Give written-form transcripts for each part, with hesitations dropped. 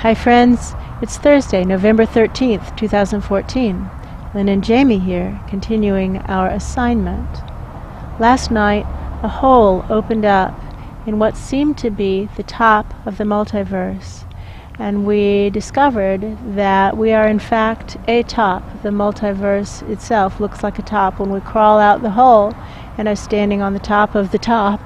Hi friends, it's Thursday, November 13th, 2014. Lynn and Jamie here, continuing our assignment. Last night, a hole opened up in what seemed to be the top of the multiverse, and we discovered that we are in fact a top. The multiverse itself looks like a top. When we crawl out the hole and are standing on the top of the top,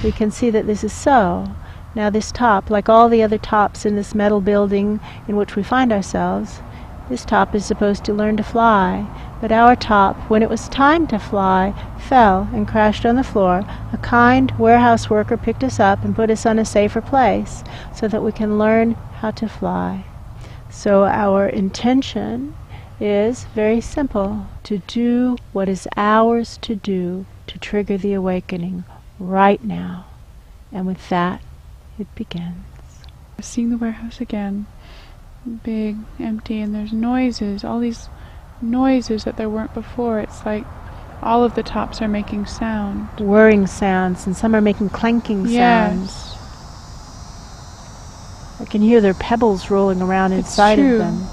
we can see that this is so. Now this top, like all the other tops in this metal building in which we find ourselves, this top is supposed to learn to fly. But our top, when it was time to fly, fell and crashed on the floor. A kind warehouse worker picked us up and put us on a safer place so that we can learn how to fly. So our intention is very simple: to do what is ours to do to trigger the awakening right now. And with that, it begins. Seeing the warehouse again, big, empty, and there's noises, all these noises that there weren't before. It's like all of the tops are making sound. Whirring sounds, and some are making clanking sounds. I can hear their pebbles rolling around inside of them.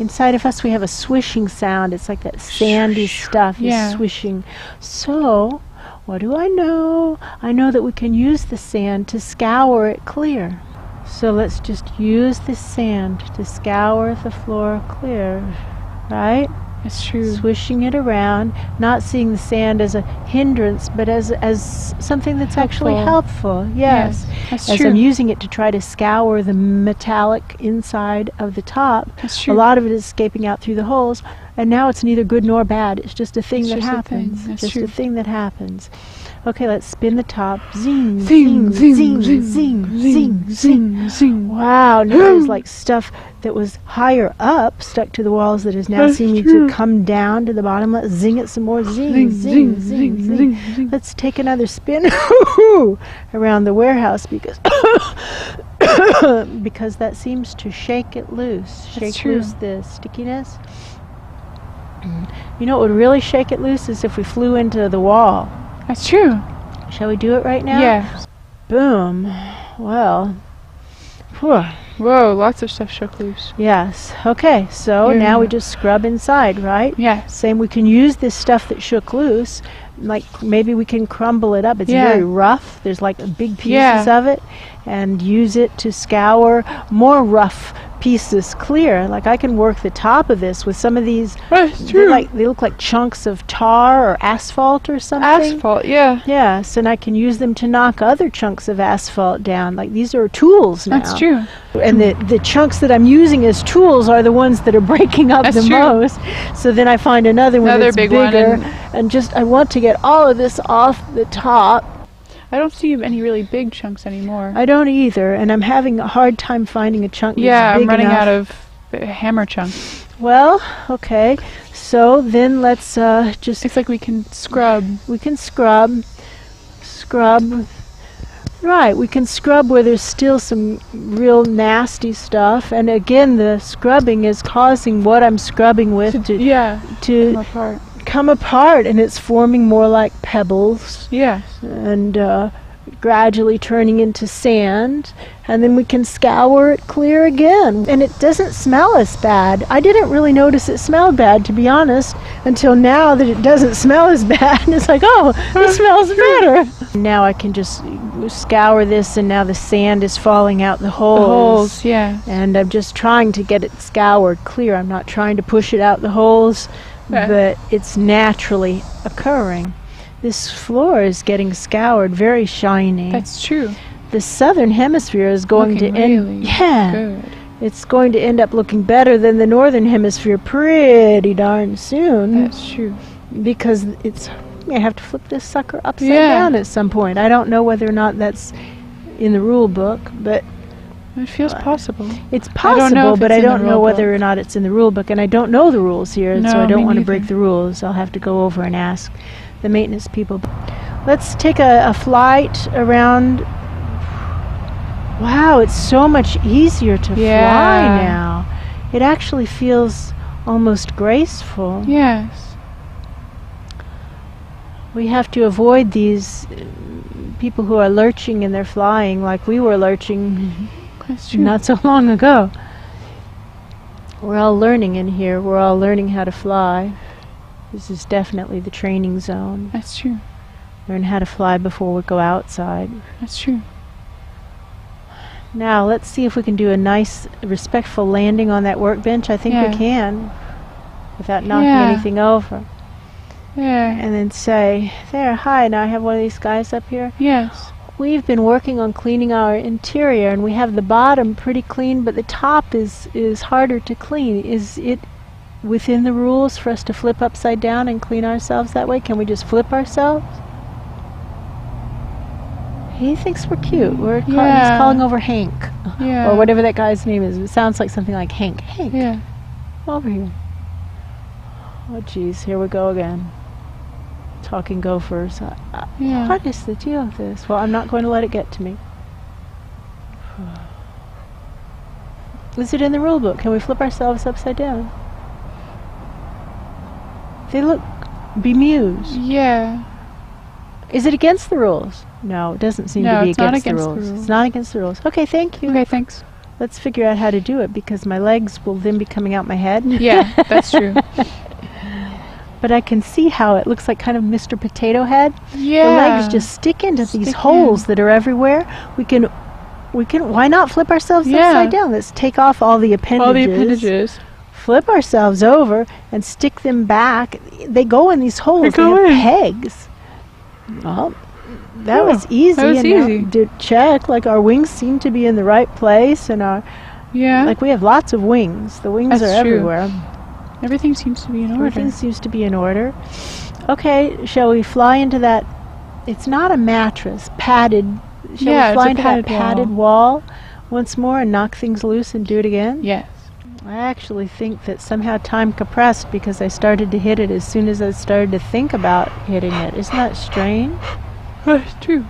Inside of us we have a swishing sound. It's like that sandy stuff is swishing. So, what do I know? I know that we can use the sand to scour it clear. So let's just use this sand to scour the floor clear, right? It's true. Swishing it around, not seeing the sand as a hindrance, but as something that's actually helpful. Yes. That's as true. I'm using it to try to scour the metallic inside of the top, That's true. a lot of it is escaping out through the holes, and now it's neither good nor bad. It's just a thing that happens. That's just true. a thing that happens. Okay, let's spin the top. Zing, Zing, zing, zing, zing, zing, zing, zing, zing. Wow, now there's like stuff that was higher up, stuck to the walls, that is now seeming to come down to the bottom. Let's zing it some more. Zing, zing, zing, zing. Let's take another spin around the warehouse because because that seems to shake it loose. Shake loose the stickiness. You know what would really shake it loose is if we flew into the wall. That's true. Shall we do it right now? Yeah. Boom. Well. Whew. Whoa, lots of stuff shook loose. Yes. Okay, so now we just scrub inside, right? Yes. Same, we can use this stuff that shook loose, like maybe we can crumble it up. It's very rough. There's like big pieces of it, and use it to scour more rough pieces clear. Like I can work the top of this with some of these. That's true. They look like chunks of tar or asphalt or something. Asphalt, yeah. Yes, and I can use them to knock other chunks of asphalt down. Like these are tools now. That's true. And the chunks that I'm using as tools are the ones that are breaking up the most. So then I find another one that's big bigger, one, and just I want to get all of this off the top. I don't see any really big chunks anymore. I don't either, and I'm having a hard time finding a chunk that's big enough. I'm running out of hammer chunks. Well, okay, so then let's just... It's like we can scrub. We can scrub. Right, we can scrub where there's still some real nasty stuff, and again the scrubbing is causing what I'm scrubbing with to come apart, and it's forming more like pebbles. Yes. And gradually turning into sand, and then we can scour it clear again. And it doesn't smell as bad. I didn't really notice it smelled bad, to be honest, until now that it doesn't smell as bad. And it's like, oh, it smells better. Now I can just scour this, and now the sand is falling out the holes. The holes, yeah. And I'm just trying to get it scoured clear. I'm not trying to push it out the holes, but it's naturally occurring. This floor is getting scoured, very shiny. That's true. The southern hemisphere is going to end. Good. It's going to end up looking better than the northern hemisphere pretty darn soon. That's true. Because I have to flip this sucker upside down at some point. I don't know whether or not that's in the rule book, but it feels possible. It's possible, but I don't know whether or not it's in the rule book, and I don't know the rules here, so I don't want to break the rules. I'll have to go over and ask the maintenance people. Let's take a flight around. Wow, it's so much easier to fly now. It actually feels almost graceful. Yes. We have to avoid these people who are lurching in their flying, like we were lurching That's true. not so long ago. We're all learning in here. We're all learning how to fly. This is definitely the training zone. That's true. Learn how to fly before we go outside. That's true. Now, let's see if we can do a nice, respectful landing on that workbench. I think we can, without knocking anything over. There. And then say, there, hi, now I have one of these guys up here. Yes. We've been working on cleaning our interior, and we have the bottom pretty clean, but the top is harder to clean. Is it within the rules for us to flip upside down and clean ourselves that way? Can we just flip ourselves? He thinks we're cute. He's calling over Hank. Or whatever that guy's name is. It sounds like something like Hank. Hank. Yeah. Over here. Oh, geez. Here we go again. Talking gophers. What is the deal with this? Well, I'm not going to let it get to me. Is it in the rule book? Can we flip ourselves upside down? They look bemused. Yeah. Is it against the rules? No, it doesn't seem to be against the rules. It's not against the rules. Okay, thank you. Okay, thanks. Let's figure out how to do it, because my legs will then be coming out my head. Yeah, that's true. But I can see how it looks like kind of Mr. Potato Head. Yeah. The legs just stick into these holes that are everywhere. We can. Why not flip ourselves upside down? Let's take off all the appendages. Flip ourselves over and stick them back. They go in these holes. They have pegs. Well, that was easy. That was easy. To check, like our wings seem to be in the right place, and like we have lots of wings. The wings are everywhere. Everything seems to be in order. Everything seems to be in order. Okay, shall we fly into that? It's not a mattress, padded. Shall we fly into that padded wall once more and knock things loose and do it again? Yes. I actually think that somehow time compressed because I started to hit it as soon as I started to think about hitting it. Isn't that strange? That's true.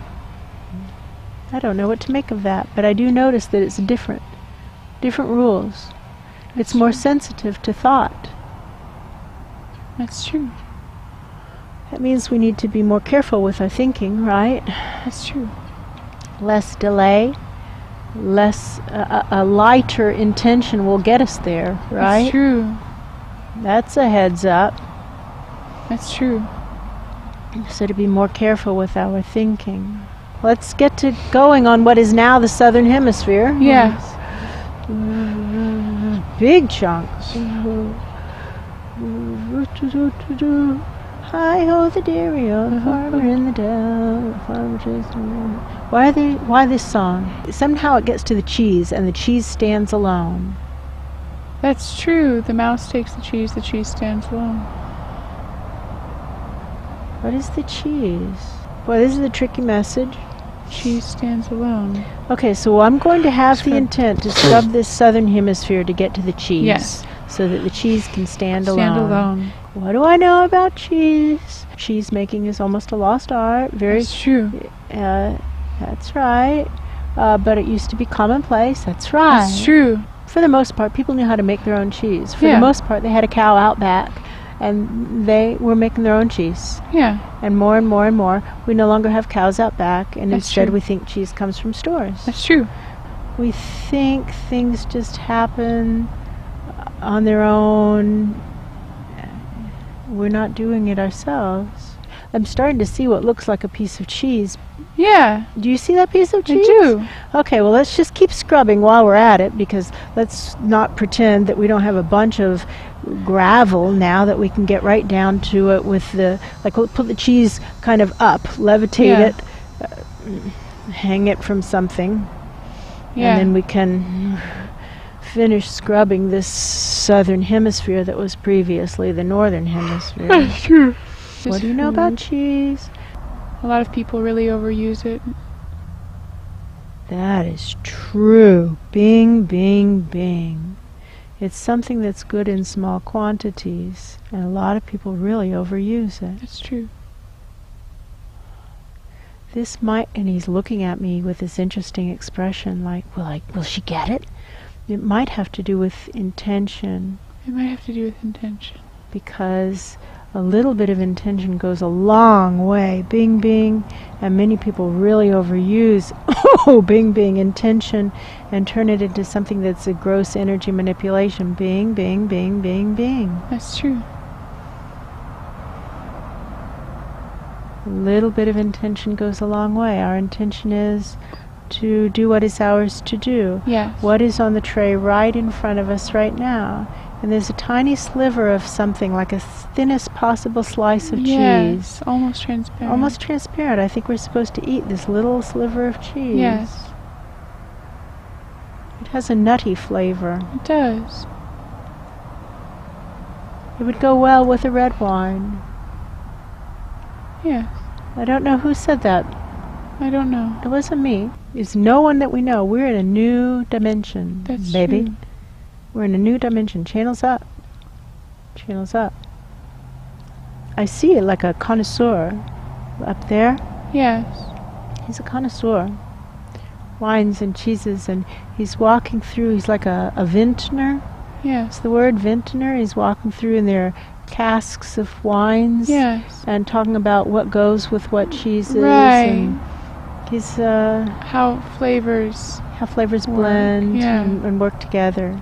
I don't know what to make of that, but I do notice that it's different. Different rules. It's more sensitive to thought. That's true. That means we need to be more careful with our thinking, right? That's true. Less delay, less a lighter intention will get us there, right? That's true. That's a heads up. That's true. So to be more careful with our thinking. Let's get to going on what is now the southern hemisphere. Yes. Big chunks. Hi-ho the dairy-o, the farmer in the dell, the farmer chasing. Why this song? Somehow it gets to the cheese, and the cheese stands alone. That's true. The mouse takes the cheese stands alone. What is the cheese? Boy, this is a tricky message. Cheese stands alone. Okay, so I'm going to have the intent to scrub this southern hemisphere to get to the cheese. Yes. So that the cheese can stand alone. Stand alone. What do I know about cheese? Cheese making is almost a lost art. That's true. That's right. But it used to be commonplace. That's right. That's true. For the most part, people knew how to make their own cheese. For the most part, they had a cow out back, and they were making their own cheese. Yeah. And more, we no longer have cows out back, and instead we think cheese comes from stores. That's true. We think things just happen on their own. We're not doing it ourselves. I'm starting to see what looks like a piece of cheese. Yeah. Do you see that piece of cheese? I do. Okay, well, let's just keep scrubbing while we're at it, because let's not pretend that we don't have a bunch of gravel now that we can get right down to it with the, like, we'll put the cheese kind of up, levitate it, hang it from something, and then we can finish scrubbing this southern hemisphere that was previously the northern hemisphere. That's true. What do you know about cheese? A lot of people really overuse it. That is true. Bing, bing, bing. It's something that's good in small quantities, and a lot of people really overuse it. That's true. This might, and he's looking at me with this interesting expression, like, will she get it? It might have to do with intention. It might have to do with intention. Because a little bit of intention goes a long way. Bing, bing. And many people really overuse bing, bing, intention and turn it into something that's a gross energy manipulation. Bing, bing, bing, bing, bing. That's true. A little bit of intention goes a long way. Our intention is to do what is ours to do. Yes. What is on the tray right in front of us right now. And there's a tiny sliver of something, like a thinnest possible slice of cheese. Yes, almost transparent. Almost transparent. I think we're supposed to eat this little sliver of cheese. Yes. It has a nutty flavor. It does. It would go well with a red wine. Yes. I don't know who said that. I don't know. It wasn't me. It's no one that we know. We're in a new dimension, That's baby. true. We're in a new dimension. Channels up. Channels up. I see it like a connoisseur up there. Yes. He's a connoisseur. Wines and cheeses, and he's walking through. He's like a vintner. Yes. It's the word vintner. He's walking through, and there are casks of wines. Yes. And talking about what goes with what cheeses. Right. And he's how flavors flavors work, blend yeah. and work together.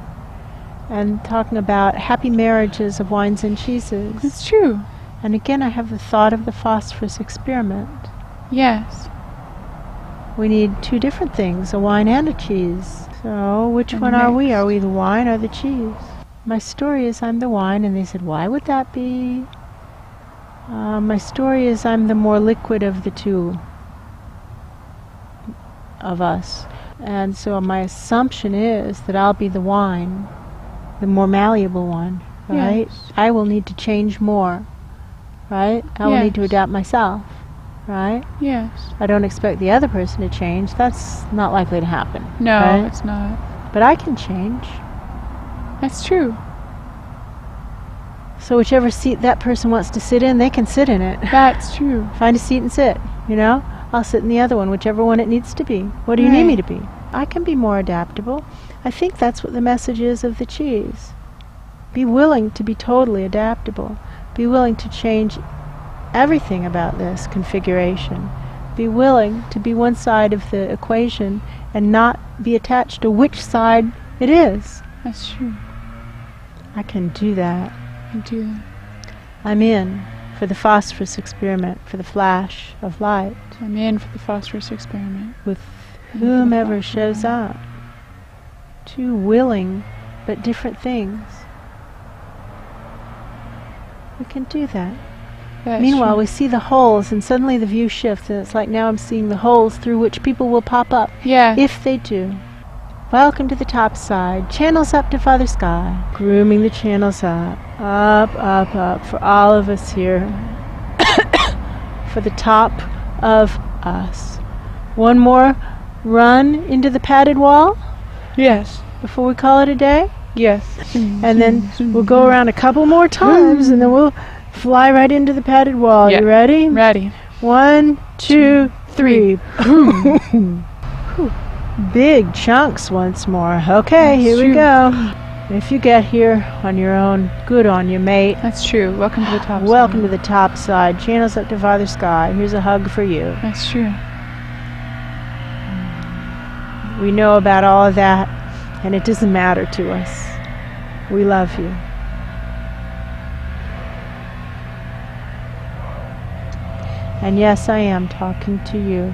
And talking about happy marriages of wines and cheeses. It's true. And again, I have the thought of the phosphorus experiment. Yes. We need two different things, a wine and a cheese. So, which And one are we? mixed. Are we the wine or the cheese? My story is I'm the wine, and they said, why would that be? My story is I'm the more liquid of the two of us. And so my assumption is that I'll be the wine, the more malleable one, right? Yes. I will need to change more, right? I will need to Yes. adapt myself, right? Yes. I don't expect the other person to change. That's not likely to happen. No, right? it's not. But I can change. That's true. So whichever seat that person wants to sit in, they can sit in it. That's true. Find a seat and sit, you know? I'll sit in the other one, whichever one it needs to be. What do you need me to be? I can be more adaptable. I think that's what the message is of the cheese. Be willing to be totally adaptable. Be willing to change everything about this configuration. Be willing to be one side of the equation and not be attached to which side it is. That's true. I can do that. I do that. I'm in for the phosphorus experiment, for the flash of light, I'm in for the phosphorus experiment. with And for the whomever flash of shows light. up. Two willing but different things. We can do that. That's Meanwhile, true. we see the holes, and suddenly the view shifts, and it's like now I'm seeing the holes through which people will pop up, Yeah. if they do. Welcome to the top side. Channels up to Father Sky. Grooming the channels up. Up, up, up. For all of us here. For the top of us. One more run into the padded wall Yes. before we call it a day. Yes. And then we'll go around a couple more times, and then we'll fly right into the padded wall. Yeah. You ready? Ready. 1, 2, 3. Boom. Whew. Big chunks once more. Okay, That's here we true. go. If you get here on your own, good on you, mate. That's true. Welcome to the top. Welcome side. to the top side. Channels up to Father Sky. Here's a hug for you. That's true. We know about all of that, and it doesn't matter to us. We love you. And yes, I am talking to you.